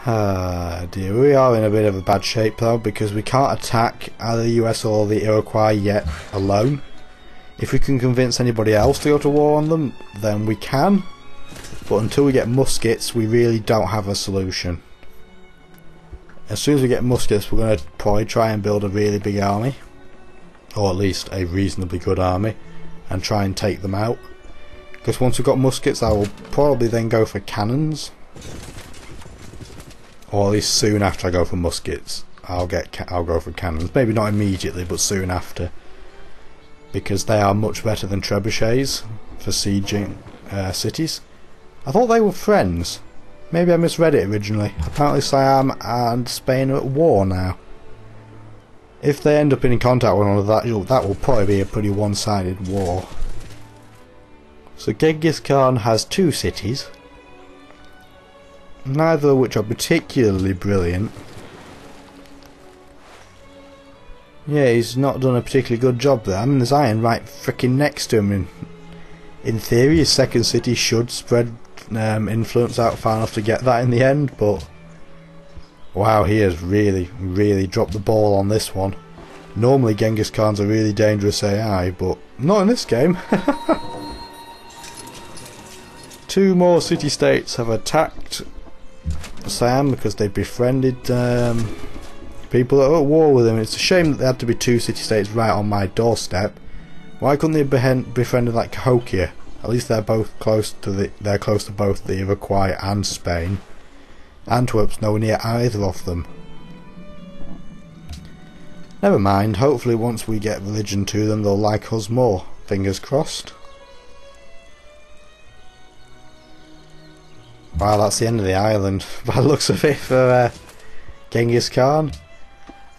Ah dear, we are in a bit of a bad shape though, because we can't attack either the US or the Iroquois yet alone. If we can convince anybody else to go to war on them, then we can. But until we get muskets, we really don't have a solution. As soon as we get muskets, we're going to probably try and build a really big army. Or at least a reasonably good army. And try and take them out. Because once we've got muskets, I will probably then go for cannons. Or at least soon after I go for muskets, I'll go for cannons. Maybe not immediately, but soon after, because they are much better than trebuchets for sieging cities. I thought they were friends. Maybe I misread it originally. Apparently Siam and Spain are at war now. If they end up in contact with one another, that will probably be a pretty one-sided war. So Genghis Khan has 2 cities. Neither of which are particularly brilliant. Yeah, he's not done a particularly good job there. I mean, there's iron right frickin' next to him. In theory, his second city should spread influence out far enough to get that in the end, but wow, he has really dropped the ball on this one. Normally Genghis Khan's a really dangerous AI, but not in this game. 2 more city-states have attacked Siam because they befriended people that are at war with him. It's a shame that there had to be 2 city-states right on my doorstep. Why couldn't they have befriended like Cahokia? At least they're both close to close to both the Iroquois and Spain. Antwerp's nowhere near either of them. Never mind, hopefully once we get religion to them they'll like us more. Fingers crossed. Wow, that's the end of the island by the looks of it for Genghis Khan.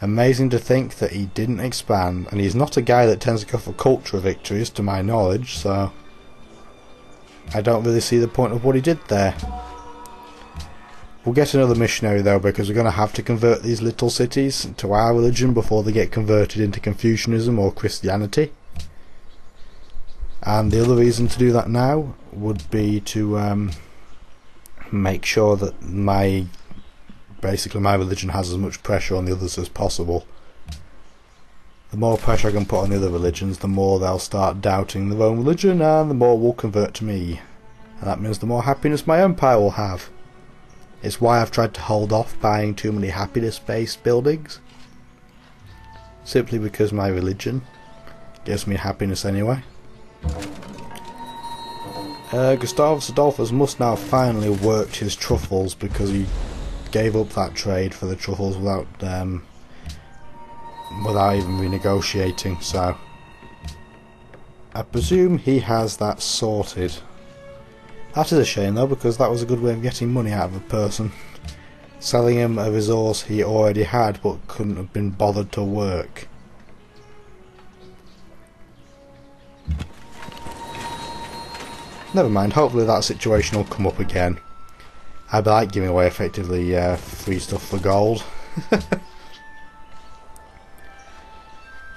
Amazing to think that he didn't expand, and he's not a guy that tends to go for cultural victories to my knowledge, so I don't really see the point of what he did there. We'll get another missionary though, because we're going to have to convert these little cities to our religion before they get converted into Confucianism or Christianity. And the other reason to do that now would be to make sure that basically my religion has as much pressure on the others as possible. The more pressure I can put on the other religions, the more they'll start doubting their own religion, and the more will convert to me. And that means the more happiness my empire will have. It's why I've tried to hold off buying too many happiness-based buildings. Simply because my religion gives me happiness anyway. Gustavus Adolphus must now finally worked his truffles, because he gave up that trade for the truffles without even renegotiating, so I presume he has that sorted. That is a shame though, because that was a good way of getting money out of a person. Selling him a resource he already had but couldn't have been bothered to work. Never mind, hopefully that situation will come up again. I like giving away effectively free stuff for gold.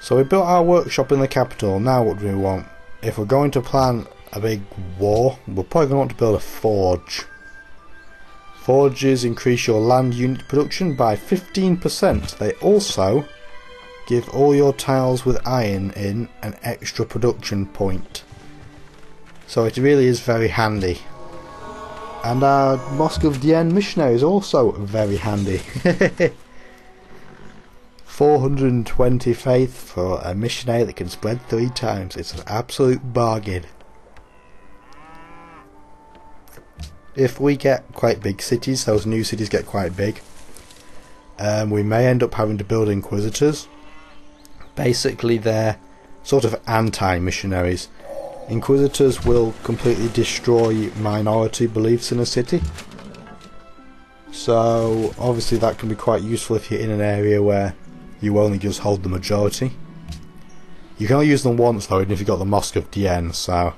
So we built our workshop in the capital. Now what do we want? If we're going to plan a big war, we're probably going to want to build a forge. Forges increase your land unit production by 15%. They also give all your tiles with iron in an extra production point. So it really is very handy. And our Mosque of Dien missionary is also very handy. 420 faith for a missionary that can spread 3 times. It's an absolute bargain. If we get quite big cities, those new cities get quite big, we may end up having to build inquisitors. Basically they're sort of anti-missionaries. Inquisitors will completely destroy minority beliefs in a city. So obviously that can be quite useful if you're in an area where you only just hold the majority. You can only use them once though, even if you've got the Mosque of Dien, so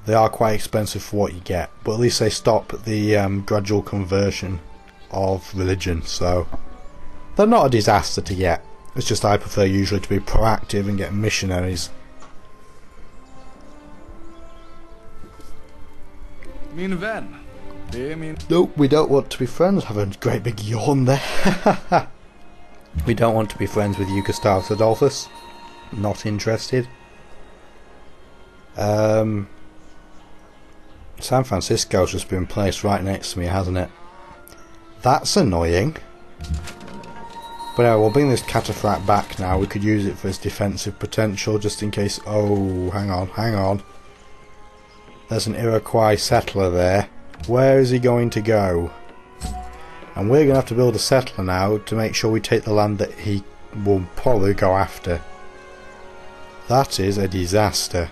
they are quite expensive for what you get. But at least they stop the gradual conversion of religion, so they're not a disaster to get. It's just I prefer usually to be proactive and get missionaries. Min vän, Nope, we don't want to be friends. Have a great big yawn there. We don't want to be friends with you, Gustavus Adolphus. Not interested. San Francisco's just been placed right next to me, hasn't it? That's annoying. But anyway, we'll bring this cataphract back now. We could use it for its defensive potential, just in case... Oh, hang on. There's an Iroquois settler there. Where is he going to go? And we're going to have to build a settler now to make sure we take the land that he will probably go after. That is a disaster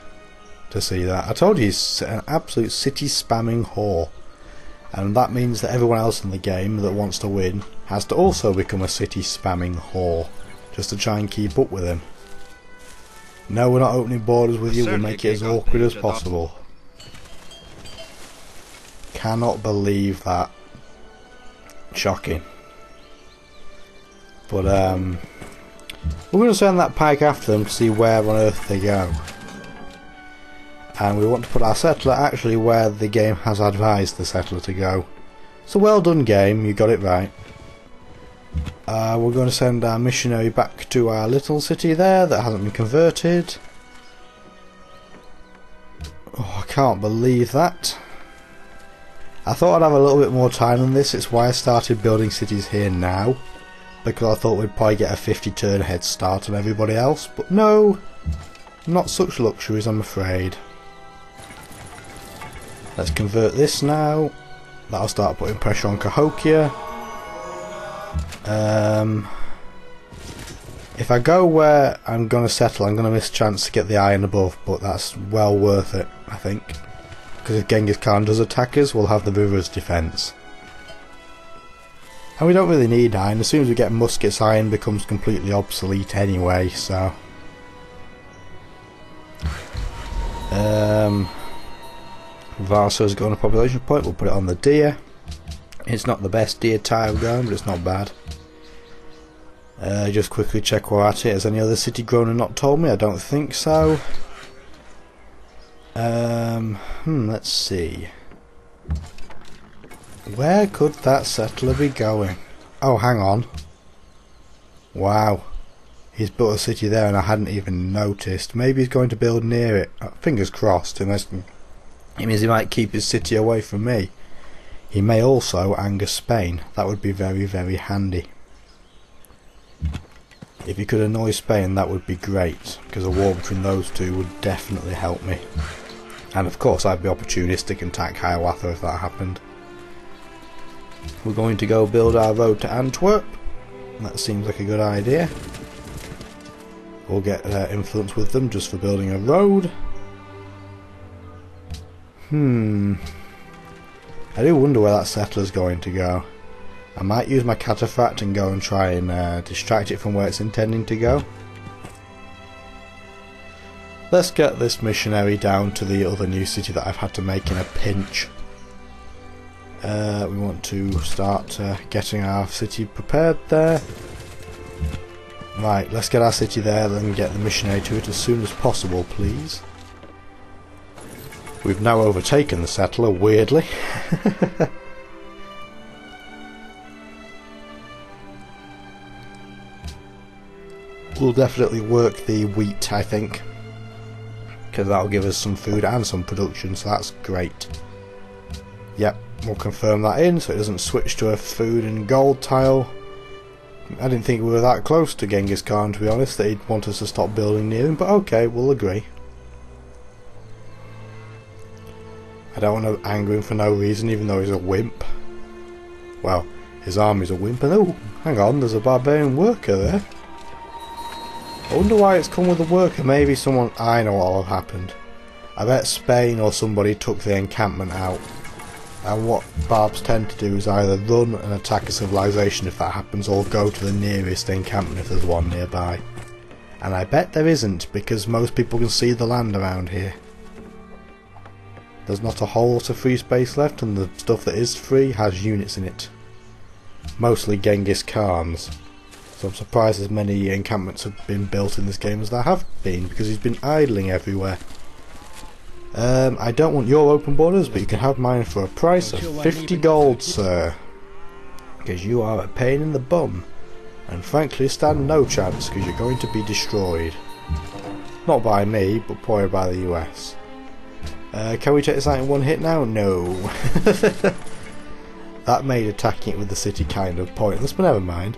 to see that. I told you he's an absolute city spamming whore. And that means that everyone else in the game that wants to win has to also become a city spamming whore, just to try and keep up with him. No, we're not opening borders with you, we'll make it as awkward as possible. Cannot believe that. Shocking. But we're going to send that pike after them to see where on earth they go. And we want to put our settler actually where the game has advised the settler to go. So well done, game, you got it right. We're going to send our missionary back to our little city there that hasn't been converted. Oh, I can't believe that. I thought I'd have a little bit more time on this. It's why I started building cities here now, because I thought we'd probably get a 50 turn head start on everybody else, but no, not such luxuries, I'm afraid. Let's convert this now. That'll start putting pressure on Cahokia. If I go where I'm going to settle, I'm going to miss a chance to get the iron above, but that's well worth it, I think. Because if Genghis Khan does attack us, we'll have the river as defence. And we don't really need iron. As soon as we get muskets, iron becomes completely obsolete anyway, so... Varso's got a population point, we'll put it on the deer. It's not the best deer tile ground, but it's not bad. Just quickly check where at it. Has any other city grown and not told me? I don't think so. Let's see. Where could that settler be going? Oh, hang on. Wow. He's built a city there and I hadn't even noticed. Maybe he's going to build near it. Fingers crossed, unless it means he might keep his city away from me. He may also anger Spain. That would be very, very handy. If he could annoy Spain, that would be great, because a war between those two would definitely help me. And of course I'd be opportunistic and attack Hiawatha if that happened. We're going to go build our road to Antwerp. That seems like a good idea. We'll get influence with them just for building a road. I do wonder where that settler's going to go. I might use my cataphract and go and try and distract it from where it's intending to go. Let's get this missionary down to the other new city that I've had to make in a pinch. We want to start getting our city prepared there. Right, let's get our city there, then get the missionary to it as soon as possible, please. We've now overtaken the settler, weirdly. We'll definitely work the wheat, I think, because that'll give us some food and some production, so that's great. Yep, we'll confirm that in so it doesn't switch to a food and gold tile. I didn't think we were that close to Genghis Khan, to be honest, that he'd want us to stop building near him, but okay, we'll agree. I don't want to anger him for no reason, even though he's a wimp. Well, his army's a wimp, and oh, hang on, there's a barbarian worker there. I wonder why it's come with a worker. Maybe someone... I know what'll have happened. I bet Spain or somebody took the encampment out. And what barbs tend to do is either run and attack a civilization if that happens, or go to the nearest encampment if there's one nearby. And I bet there isn't, because most people can see the land around here. There's not a whole lot of free space left, and the stuff that is free has units in it. Mostly Genghis Khan's. So I'm surprised as many encampments have been built in this game as there have been, because he's been idling everywhere. I don't want your open borders, but you can have mine for a price of 50 gold, sir. Because you are a pain in the bum. And frankly stand no chance, because you're going to be destroyed. Not by me, but probably by the US. Can we take this out in one hit now? No. That made attacking it with the city kind of pointless, but never mind.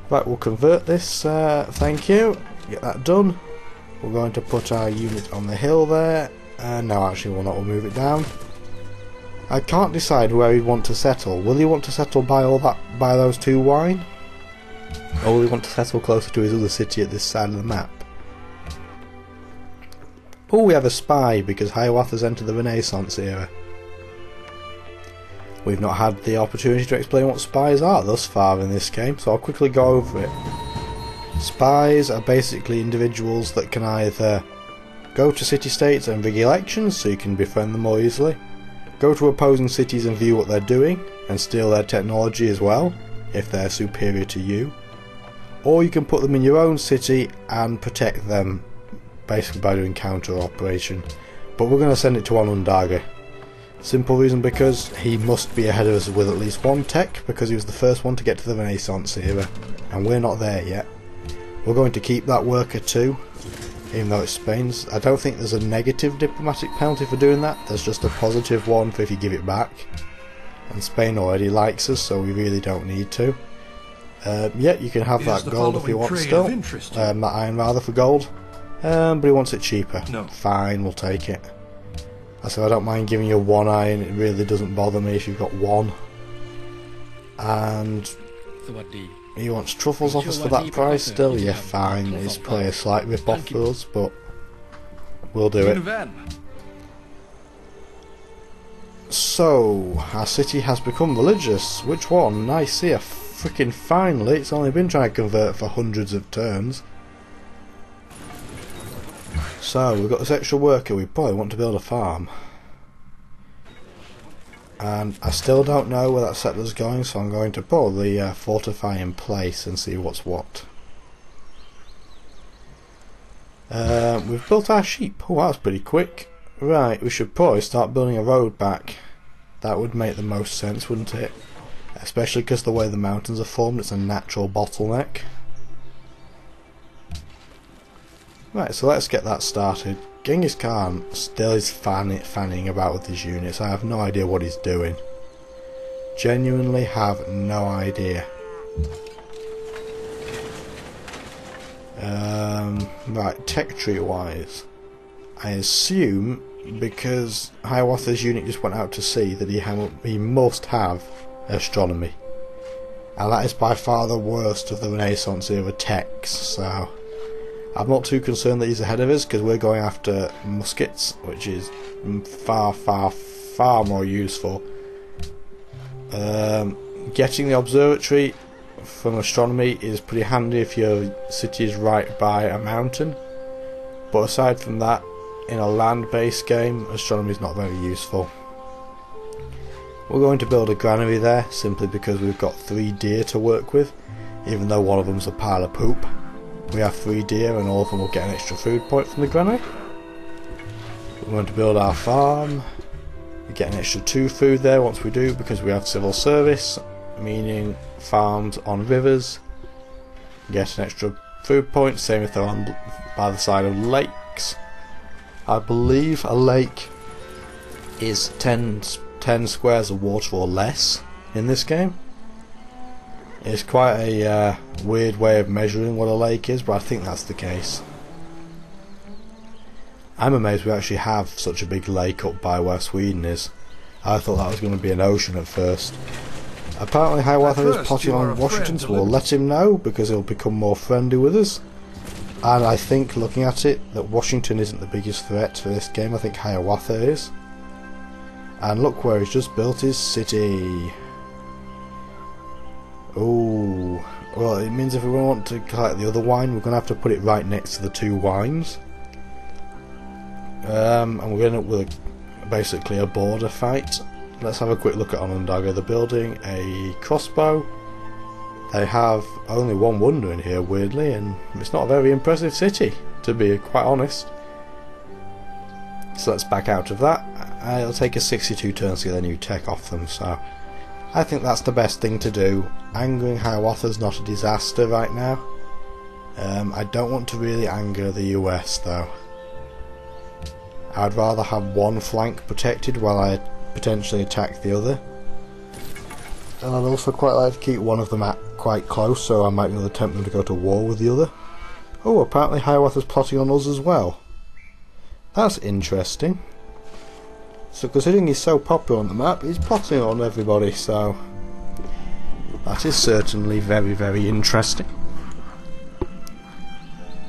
Right, we'll convert this, thank you. Get that done. We're going to put our unit on the hill there. No, actually we'll not, we'll move it down. I can't decide where he'd want to settle. Will he want to settle by those two wine? Or will he want to settle closer to his other city at this side of the map? Oh, we have a spy because Hiawatha's entered the Renaissance era. We've not had the opportunity to explain what spies are thus far in this game, so I'll quickly go over it. Spies are basically individuals that can either go to city-states and rig elections so you can befriend them more easily, go to opposing cities and view what they're doing and steal their technology as well if they're superior to you, or you can put them in your own city and protect them basically by doing counter operation. But we're going to send it to Onondaga. Simple reason, because he must be ahead of us with at least one tech, because he was the first one to get to the Renaissance era and we're not there yet. We're going to keep that worker too, even though it's Spain's. I don't think there's a negative diplomatic penalty for doing that, there's just a positive one for if you give it back. And Spain already likes us, so we really don't need to. Yeah, you can have that gold if you want still. That iron rather for gold. But he wants it cheaper. No. Fine, we'll take it. I said I don't mind giving you one iron, it really doesn't bother me if you've got one. And he wants truffles off us for that price still? Yeah, fine. It's probably a slight rip-off for us, but we'll do it. So, our city has become religious. Which one? Nicaea. Freaking finally. It's only been trying to convert for hundreds of turns. So, we've got this extra worker. We probably want to build a farm. And I still don't know where that settler's going, so I'm going to probably fortify in place and see what's what. We've built our sheep. Oh, that's pretty quick. Right, we should probably start building a road back. That would make the most sense, wouldn't it? Especially because the way the mountains are formed, it's a natural bottleneck. Right, so let's get that started. Genghis Khan still is fanning about with his units. I have no idea what he's doing. Genuinely have no idea. Right, tech tree wise, I assume because Hiawatha's unit just went out to sea that he must have astronomy, and that is by far the worst of the Renaissance era techs. So I'm not too concerned that he's ahead of us, because we're going after muskets, which is far more useful. Getting the observatory from astronomy is pretty handy if your city is right by a mountain, but aside from that, in a land-based game, astronomy is not very useful. We're going to build a granary there, simply because we've got 3 deer to work with, even though one of them's a pile of poop. We have 3 deer and all of them will get an extra food point from the granary. We're going to build our farm. We get an extra 2 food there once we do, because we have civil service, meaning farms on rivers get an extra food point, same if they're on by the side of lakes. I believe a lake is 10 squares of water or less in this game. It's quite a weird way of measuring what a lake is, but I think that's the case. I'm amazed we actually have such a big lake up by where Sweden is. I thought that was going to be an ocean at first. Apparently Hiawatha is plotting on Washington, so we'll let him know, because he'll become more friendly with us. And I think, looking at it, that Washington isn't the biggest threat for this game. I think Hiawatha is. And look where he's just built his city. Oh, well, it means if we want to collect the other wine, we're going to have to put it right next to the 2 wines. And we're going to end up with basically a border fight. Let's have a quick look at Onondaga. They're building a crossbow. They have only 1 wonder in here, weirdly, and it's not a very impressive city, to be quite honest. So let's back out of that. It'll take us 62 turns to get a new tech off them, so I think that's the best thing to do. Angering Hiawatha's not a disaster right now. I don't want to really anger the US though. I'd rather have one flank protected while I potentially attack the other. And I'd also quite like to keep one of them at quite close, so I might be able to tempt them to go to war with the other. Oh, apparently Hiawatha's plotting on us as well. That's interesting. So considering he's so popular on the map, he's plotting on everybody, so that is certainly very, very interesting.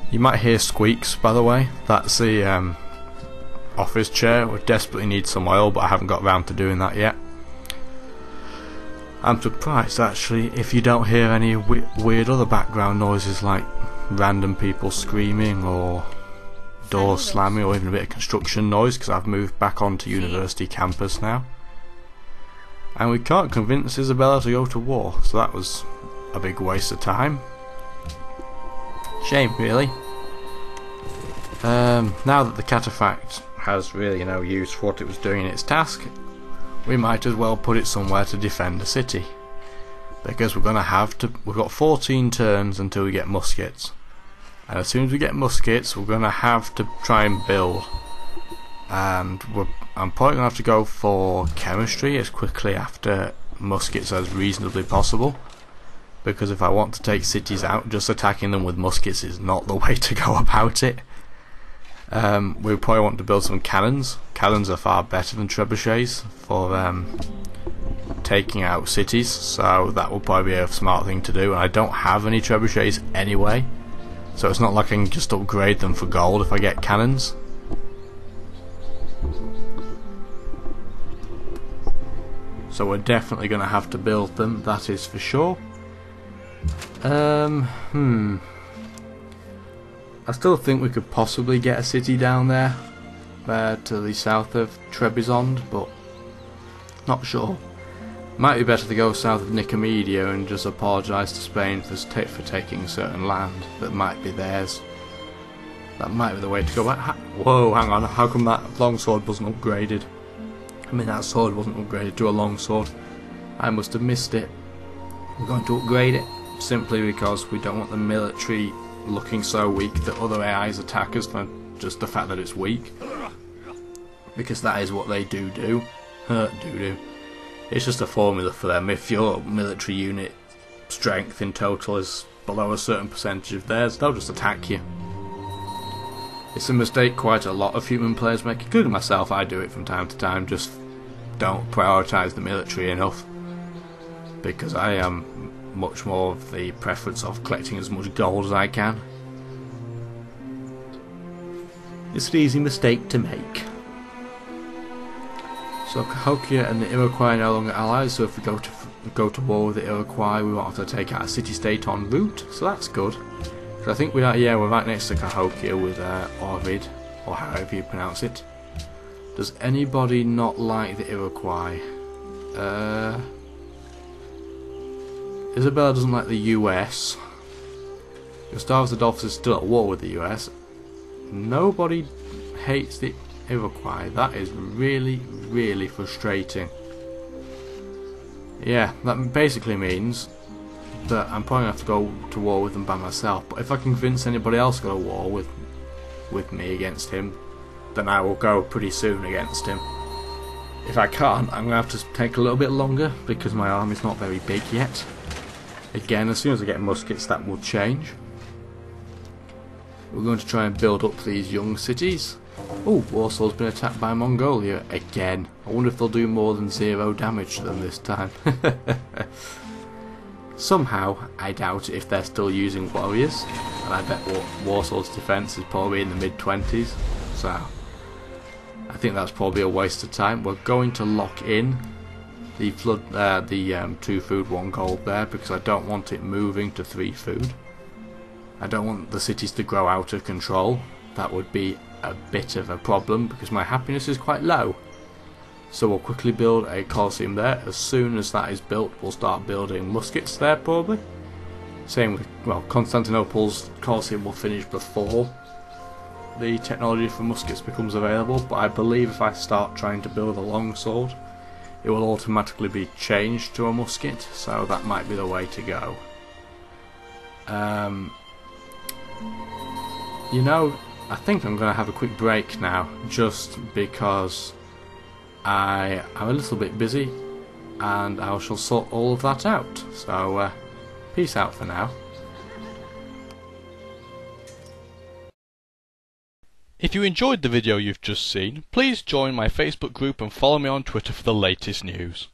You might hear squeaks, by the way. That's the office chair. We desperately need some oil, but I haven't got around to doing that yet. I'm surprised actually if you don't hear any weird other background noises like random people screaming or doors slamming or even a bit of construction noise, because I've moved back onto university campus now. And we can't convince Isabella to go to war, so that was a big waste of time. Shame really. Now that the cataphract has really no use for what it was doing in its task, we might as well put it somewhere to defend the city, because we're going to have to. We've got 14 turns until we get muskets, and as soon as we get muskets we're going to have to try and build, and I'm probably going to have to go for chemistry as quickly after muskets as reasonably possible, because if I want to take cities out, just attacking them with muskets is not the way to go about it. We probably want to build some cannons. Cannons are far better than trebuchets for taking out cities, so that will probably be a smart thing to do. And I don't have any trebuchets anyway, so it's not like I can just upgrade them for gold if I get cannons. So we're definitely going to have to build them, that is for sure. I still think we could possibly get a city down there, to the south of Trebizond, but not sure. Might be better to go south of Nicomedia and just apologise to Spain for taking certain land that might be theirs. That might be the way to go back. Whoa, hang on, how come that longsword wasn't upgraded? I mean, that sword wasn't upgraded to a longsword. I must have missed it. We're going to upgrade it simply because we don't want the military looking so weak that other AIs attack us for just the fact that it's weak, because that is what they do. It's just a formula for them. If your military unit strength in total is below a certain percentage of theirs, they'll just attack you. It's a mistake quite a lot of human players make, including myself. I do it from time to time. Just don't prioritise the military enough, because I am much more of the preference of collecting as much gold as I can. It's an easy mistake to make. So Cahokia and the Iroquois are no longer allies, so if we go to war with the Iroquois, we won't have to take out a city-state en route, so that's good. So I think we're right next to Cahokia with Orvid, or however you pronounce it. Does anybody not like the Iroquois? Isabella doesn't like the US. Gustavus Adolphus is still at war with the US. Nobody hates the Iroquois. That is really, really frustrating. Yeah, that basically means that I'm probably going to have to go to war with them by myself. But if I can convince anybody else to go to war with me against him, then I will go pretty soon against him. If I can't, I'm going to have to take a little bit longer because my army's not very big yet. Again, as soon as I get muskets, that will change. We're going to try and build up these young cities. Oh, Warsaw's been attacked by Mongolia again. I wonder if they'll do more than 0 damage to them this time. Somehow, I doubt it if they're still using warriors, and I bet Warsaw's defence is probably in the mid-20s, so I think that's probably a waste of time. We're going to lock in the 2 food 1 gold there, because I don't want it moving to 3 food. I don't want the cities to grow out of control. That would be a bit of a problem because my happiness is quite low. So we'll quickly build a Colosseum there. As soon as that is built, we'll start building muskets there probably. Same with, well, Constantinople's Colosseum will finish before the technology for muskets becomes available, but I believe if I start trying to build a longsword, it will automatically be changed to a musket, so that might be the way to go. You know, I think I'm going to have a quick break now, just because I am a little bit busy, and I shall sort all of that out. So, peace out for now. If you enjoyed the video you've just seen, please join my Facebook group and follow me on Twitter for the latest news.